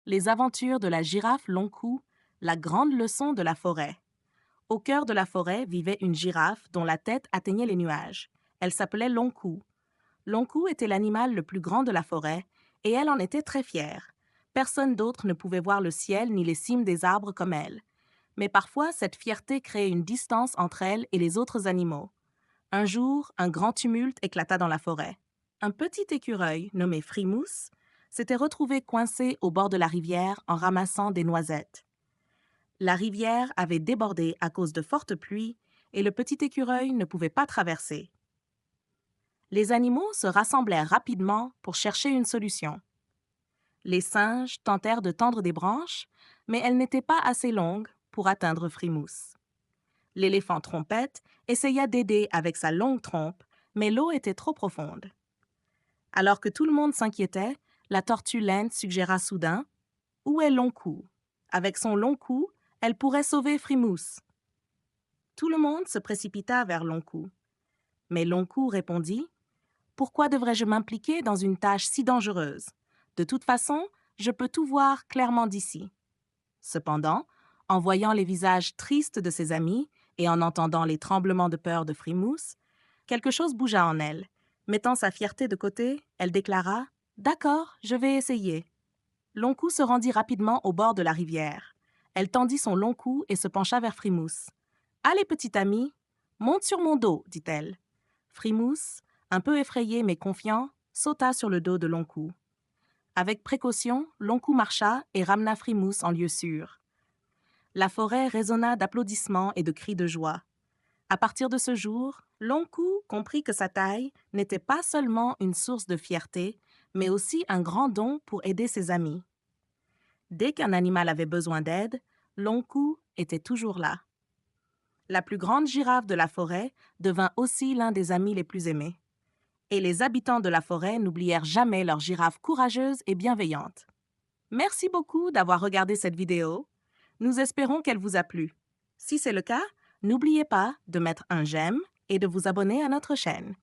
Les aventures de la girafe long-cou, la grande leçon de la forêt. Au cœur de la forêt vivait une girafe dont la tête atteignait les nuages. Elle s'appelait Long-cou. Long-cou était l'animal le plus grand de la forêt et elle en était très fière. Personne d'autre ne pouvait voir le ciel ni les cimes des arbres comme elle. Mais parfois, cette fierté créait une distance entre elle et les autres animaux. Un jour, un grand tumulte éclata dans la forêt. Un petit écureuil, nommé Frimousse, s'était retrouvé coincé au bord de la rivière en ramassant des noisettes. La rivière avait débordé à cause de fortes pluies et le petit écureuil ne pouvait pas traverser. Les animaux se rassemblèrent rapidement pour chercher une solution. Les singes tentèrent de tendre des branches, mais elles n'étaient pas assez longues pour atteindre Frimousse. L'éléphant Trompette essaya d'aider avec sa longue trompe, mais l'eau était trop profonde. Alors que tout le monde s'inquiétait, la tortue Laine suggéra soudain « Où est Long-cou ?» Avec son long cou, elle pourrait sauver Frimousse. Tout le monde se précipita vers Long-cou. Mais Long-cou répondit « Pourquoi devrais-je m'impliquer dans une tâche si dangereuse? De toute façon, je peux tout voir clairement d'ici. » Cependant, en voyant les visages tristes de ses amis et en entendant les tremblements de peur de Frimousse, quelque chose bougea en elle. Mettant sa fierté de côté, elle déclara « D'accord, je vais essayer. » Long-cou se rendit rapidement au bord de la rivière. Elle tendit son long cou et se pencha vers Frimousse. « Allez, petit ami, monte sur mon dos, dit-elle. Frimousse, un peu effrayé mais confiant, sauta sur le dos de Long-cou. Avec précaution, Long-cou marcha et ramena Frimousse en lieu sûr. La forêt résonna d'applaudissements et de cris de joie. À partir de ce jour, Long-cou comprit que sa taille n'était pas seulement une source de fierté, mais aussi un grand don pour aider ses amis. Dès qu'un animal avait besoin d'aide, Long-cou était toujours là. La plus grande girafe de la forêt devint aussi l'un des amis les plus aimés. Et les habitants de la forêt n'oublièrent jamais leur girafe courageuse et bienveillante. Merci beaucoup d'avoir regardé cette vidéo. Nous espérons qu'elle vous a plu. Si c'est le cas, n'oubliez pas de mettre un j'aime et de vous abonner à notre chaîne.